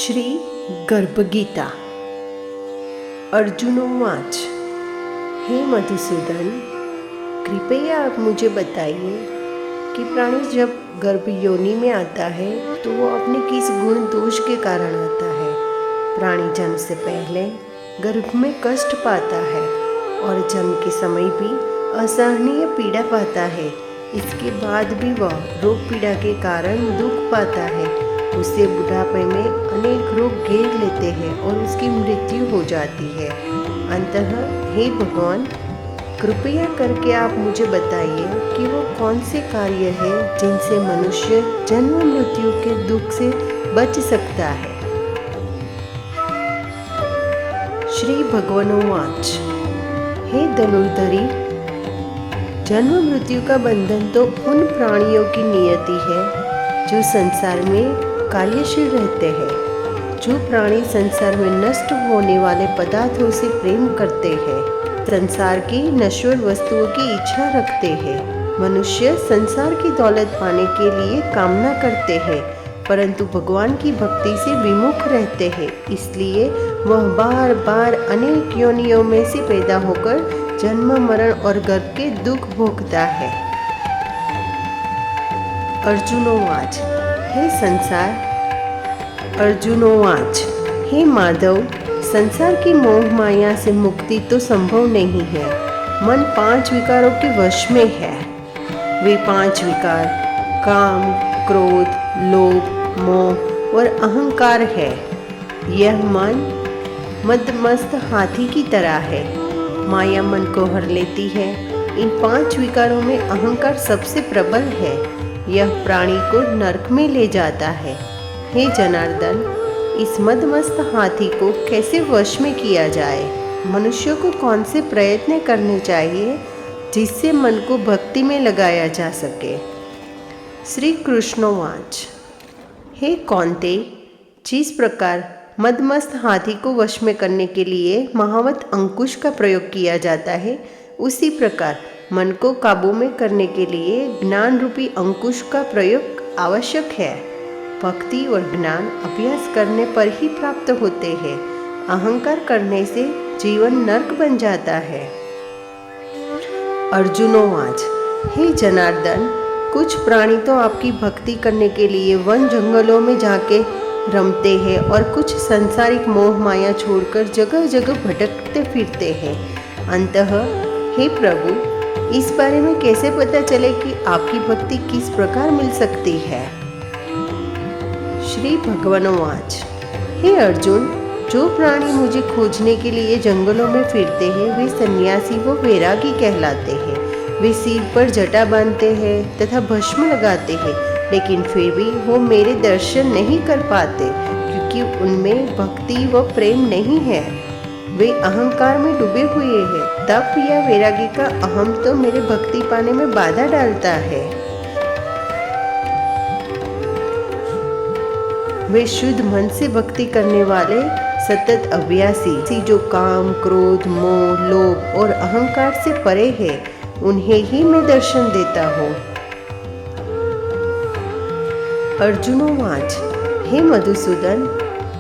श्री गर्भगीता। अर्जुनोवाच, हे मधुसूदन, कृपया आप मुझे बताइए कि प्राणी जब गर्भ योनि में आता है तो वो अपने किस गुण दोष के कारण आता है। प्राणी जन्म से पहले गर्भ में कष्ट पाता है और जन्म के समय भी असहनीय पीड़ा पाता है। इसके बाद भी वह रोग पीड़ा के कारण दुख पाता है। उसे बुढ़ापे में अनेक रोग घेर लेते हैं और उसकी मृत्यु हो जाती है। अंततः हे भगवान, कृपया करके आप मुझे बताइए कि वो कौन से कार्य है जिनसे मनुष्य जन्म मृत्यु के दुख से बच सकता है। श्री भगवानोवाच, हे धनुर्धरी, जन्म मृत्यु का बंधन तो उन प्राणियों की नियति है जो संसार में कार्यशील रहते हैं। जो प्राणी संसार में नष्ट होने वाले पदार्थों से प्रेम करते हैं, संसार की नश्वर वस्तुओं की इच्छा रखते हैं। मनुष्य संसार की दौलत पाने के लिए कामना करते हैं, परंतु भगवान की भक्ति से विमुख रहते हैं। इसलिए वह बार बार अनेक योनियों में से पैदा होकर जन्म, मरण और गर्भ के दुख भोगता है। अर्जुनोवाच, हे संसार। अर्जुनोवाच, हे माधव, संसार की मोह माया से मुक्ति तो संभव नहीं है। मन 5 विकारों के वश में है। वे 5 विकार काम, क्रोध, लोभ, मोह और अहंकार है। यह मन मदमस्त हाथी की तरह है। माया मन को हर लेती है। इन 5 विकारों में अहंकार सबसे प्रबल है। यह प्राणी को नरक में ले जाता है। हे जनार्दन, इस मदमस्त हाथी को कैसे वश में किया जाए? मनुष्य को कौन से प्रयत्न करने चाहिए जिससे मन को भक्ति में लगाया जा सके? श्री कृष्णोवाच, हे कौन्ते, जिस प्रकार मदमस्त हाथी को वश में करने के लिए महावत अंकुश का प्रयोग किया जाता है, उसी प्रकार मन को काबू में करने के लिए ज्ञान रूपी अंकुश का प्रयोग आवश्यक है। भक्ति और ज्ञान अभ्यास करने पर ही प्राप्त होते हैं। अहंकार करने से जीवन नरक बन जाता है। अर्जुनोवाच, हे जनार्दन, कुछ प्राणी तो आपकी भक्ति करने के लिए वन जंगलों में जाके रमते हैं और कुछ सांसारिक मोह माया छोड़कर जगह जगह भटकते फिरते हैं। अंततः हे प्रभु, इस बारे में कैसे पता चले कि आपकी भक्ति किस प्रकार मिल सकती है? श्री भगवानोवाच, हे अर्जुन, जो प्राणी मुझे खोजने के लिए जंगलों में फिरते हैं वे सन्यासी व वैरागी कहलाते हैं। वे सिर पर जटा बांधते हैं तथा भस्म लगाते हैं, लेकिन फिर भी वो मेरे दर्शन नहीं कर पाते क्योंकि उनमें भक्ति व प्रेम नहीं है। वे अहंकार में डूबे हुए हैं। तप या वैरागी का अहम तो मेरे भक्ति पाने में बाधा डालता है। वे शुद्ध मन से भक्ति करने वाले सतत अभ्यासी जो काम, क्रोध, मोह, लोभ और अहंकार से परे है, उन्हें ही मैं दर्शन देता हूँ। अर्जुनोवाच, हे मधुसूदन,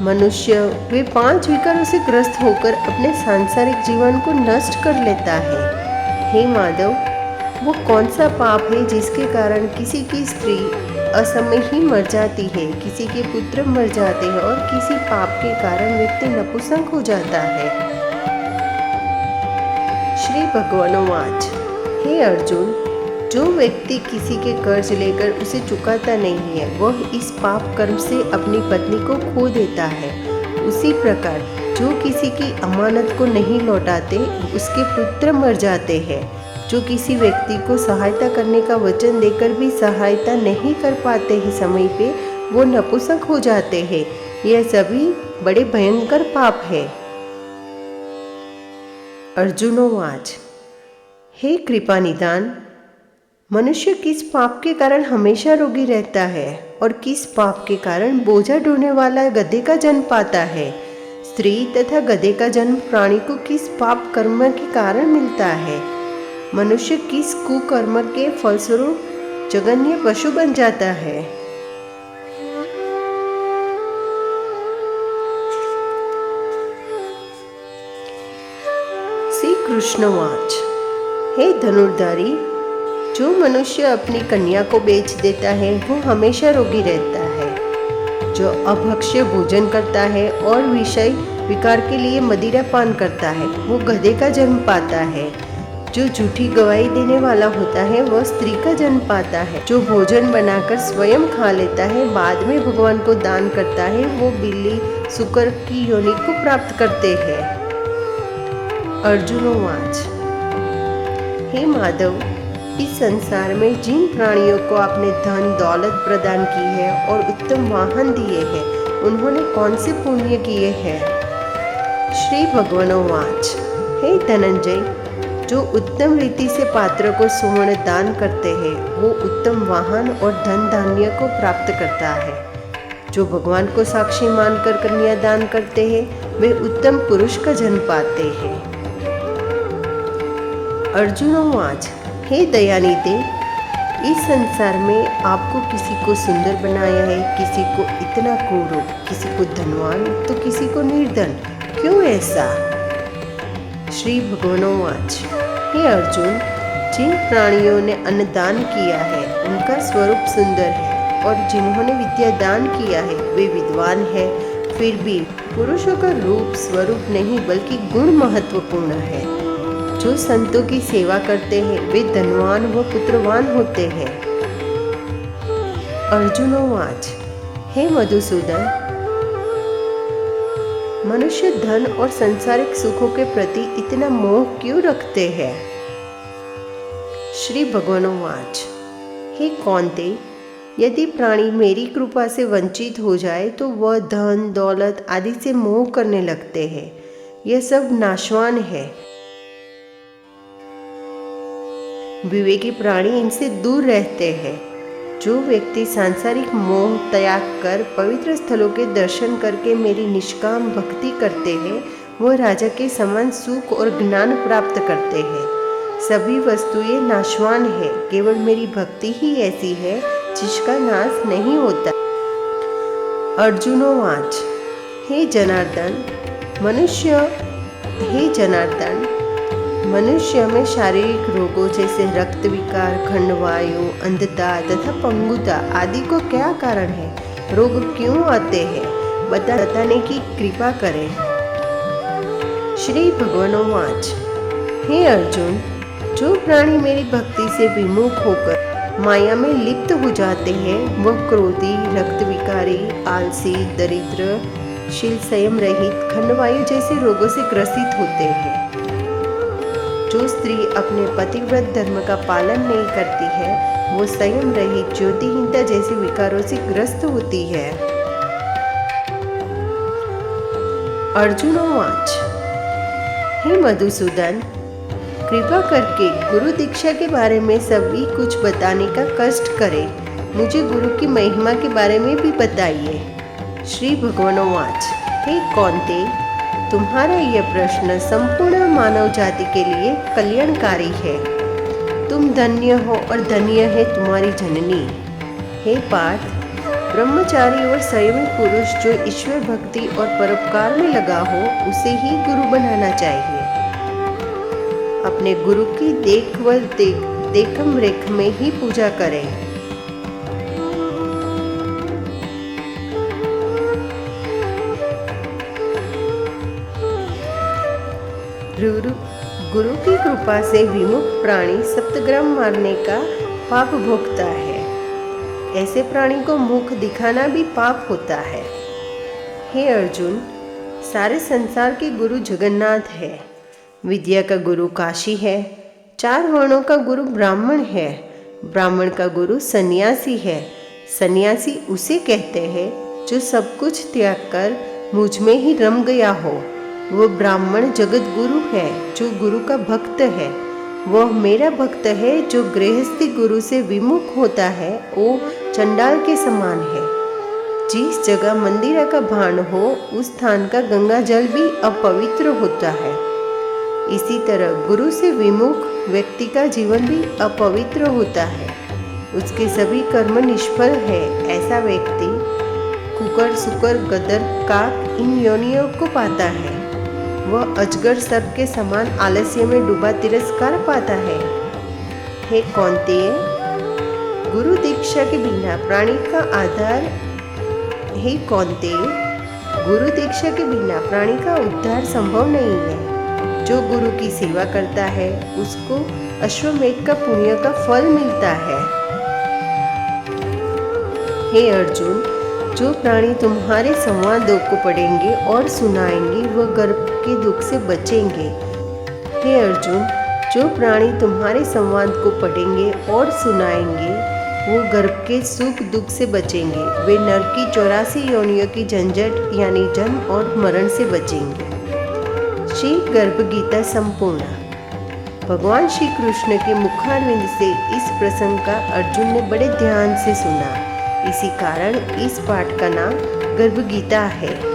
मनुष्य वे 5 विकारों से ग्रस्त होकर अपने सांसारिक जीवन को नष्ट कर लेता है। हे माधव, वो कौन सा पाप है जिसके कारण किसी की स्त्री असमय ही मर जाती है, किसी के पुत्र मर जाते हैं और किसी पाप के कारण व्यक्ति नपुंसक हो जाता है? श्री भगवानोवाच, हे अर्जुन, जो व्यक्ति किसी के कर्ज लेकर उसे चुकाता नहीं है, वह इस पाप कर्म से अपनी पत्नी को खो देता है। उसी प्रकार जो किसी की अमानत को नहीं लौटाते, उसके पुत्र मर जाते हैं। जो किसी व्यक्ति को सहायता करने का वचन देकर भी सहायता नहीं कर पाते हैं समय पे, वो नपुंसक हो जाते हैं। यह सभी बड़े भयंकर पाप है। अर्जुनोवाच, हे कृपानिधान, मनुष्य किस पाप के कारण हमेशा रोगी रहता है और किस पाप के कारण बोझा ढोने वाला गधे का जन्म पाता है? स्त्री तथा गधे का जन्म प्राणी को किस पाप कर्म के कारण मिलता है? मनुष्य किस कुकर्म के फलस्वरूप जघन्य पशु बन जाता है? कृष्णवाच। हे धनुर्धारी, जो मनुष्य अपनी कन्या को बेच देता है वो हमेशा रोगी रहता है। जो अभक्ष्य भोजन करता है और विषय विकार के लिए मदिरा पान करता है वो गधे का जन्म पाता है। जो झूठी गवाही देने वाला होता है वह स्त्री का जन्म पाता है। जो भोजन बनाकर स्वयं खा लेता है बाद में भगवान को दान करता है वो बिल्ली सुकर की योनि को प्राप्त करते हैं। अर्जुनोवाच। हे माधव, इस संसार में जिन प्राणियों को आपने धन दौलत प्रदान की है और उत्तम वाहन दिए हैं उन्होंने कौन से पुण्य किए हैं? श्री भगवानोवाच। हे धनंजय, जो उत्तम रीति से पात्र को सुवर्ण दान करते हैं वो उत्तम वाहन और धन धान्य को प्राप्त करता है। जो भगवान को साक्षी मानकर कन्या दान करते हैं वे उत्तम पुरुष का जन्म पाते हैं। अर्जुनोवाच। हे दयानिधे, इस संसार में आपको किसी को सुंदर बनाया है, किसी को इतना क्रूर, किसी को धनवान तो किसी को निर्धन, क्यों ऐसा? श्री भगवानोवाच। हे अर्जुन, जिन प्राणियों ने अन्नदान किया है उनका स्वरूप सुंदर है और जिन्होंने विद्या दान किया है वे विद्वान है, फिर भी पुरुषों का रूप स्वरूप नहीं बल्कि गुण महत्वपूर्ण है। जो संतों की सेवा करते हैं वे धनवान व पुत्रवान होते हैं। अर्जुनोवाच। हे मधुसूदन, मनुष्य धन और सांसारिक सुखों के प्रति इतना मोह क्यों रखते हैं? श्री भगवानोवाच। हे कौन्ते, यदि प्राणी मेरी कृपा से वंचित हो जाए तो वह धन दौलत आदि से मोह करने लगते हैं। यह सब नाशवान है। विवेकी प्राणी इनसे दूर रहते हैं। जो व्यक्ति सांसारिक मोह त्याग कर पवित्र स्थलों के दर्शन करके मेरी निष्काम भक्ति करते हैं वह राजा के समान सुख और ज्ञान प्राप्त करते हैं। सभी वस्तुएं नाशवान है, केवल मेरी भक्ति ही ऐसी है जिसका नाश नहीं होता। अर्जुनोवाच। हे जनार्दन, मनुष्य में शारीरिक रोगों जैसे रक्त विकार, खंडवायु, अंधता तथा पंगुता आदि को क्या कारण है? रोग क्यों आते हैं? बताने की कृपा करें। श्री भगवानोवाच। हे अर्जुन, जो प्राणी मेरी भक्ति से विमुख होकर माया में लिप्त हो जाते हैं वह क्रोधी, रक्त विकारी, आलसी, दरिद्र, शील संयम रहित, खंडवायु जैसे रोगों से ग्रसित होते हैं। जो स्त्री अपने पतिव्रत धर्म का पालन नहीं करती है वो संयम रहित ज्योतिहीनता जैसे विकारों से ग्रस्त होती है। अर्जुनोवाच। हे मधुसूदन, कृपा करके गुरु दीक्षा के बारे में सभी कुछ बताने का कष्ट करें। मुझे गुरु की महिमा के बारे में भी बताइए। श्री भगवानोवाच। हे कौन्ते, तुम्हारा यह प्रश्न संपूर्ण मानव जाति के लिए कल्याणकारी है। तुम धन्य हो और धन्य है तुम्हारी जननी। हे पार्थ, ब्रह्मचारी और संयमी पुरुष जो ईश्वर भक्ति और परोपकार में लगा हो उसे ही गुरु बनाना चाहिए। अपने गुरु की देखम रेख में ही पूजा करें। गुरु की कृपा से विमुख प्राणी सप्तग्राम मारने का पाप भोगता है। ऐसे प्राणी को मुख दिखाना भी पाप होता है। हे अर्जुन, सारे संसार के गुरु जगन्नाथ है। विद्या का गुरु काशी है। 4 वर्णों का गुरु ब्राह्मण है। ब्राह्मण का गुरु सन्यासी है। सन्यासी उसे कहते हैं जो सब कुछ त्याग कर मुझ में ही रम गया हो। वो ब्राह्मण जगत गुरु है जो गुरु का भक्त है। वह मेरा भक्त है। जो गृहस्थी गुरु से विमुख होता है वो चंडाल के समान है। जिस जगह मंदिरा का भान हो उस स्थान का गंगा जल भी अपवित्र होता है। इसी तरह गुरु से विमुख व्यक्ति का जीवन भी अपवित्र होता है। उसके सभी कर्म निष्फल है। ऐसा व्यक्ति कुकर, सुकर, गदर, काक इन योनियों को पाता है। वह अजगर सर्प के समान आलस्य में डूबा तिरस्कार पाता है। हे कौन्तेय, गुरु दीक्षा के बिना प्राणी का आधार हे कौन्तेय, गुरु दीक्षा के बिना प्राणी का उद्धार संभव नहीं है। जो गुरु की सेवा करता है उसको अश्वमेध का पुण्य का फल मिलता है। हे अर्जुन, जो प्राणी तुम्हारे संवादों को पढ़ेंगे और सुनाएंगे वह गर्भ के दुख से बचेंगे। हे अर्जुन, जो प्राणी तुम्हारे संवाद को पढ़ेंगे और सुनाएंगे वो गर्भ के सुख दुख से बचेंगे। वे नर की 84 योनियों की झंझट यानी जन्म और मरण से बचेंगे। श्री गर्भ गीता संपूर्ण। भगवान श्री कृष्ण के मुखारविंद से इस प्रसंग का अर्जुन ने बड़े ध्यान से सुना। इसी कारण इस पाठ का नाम गर्भ गीता है।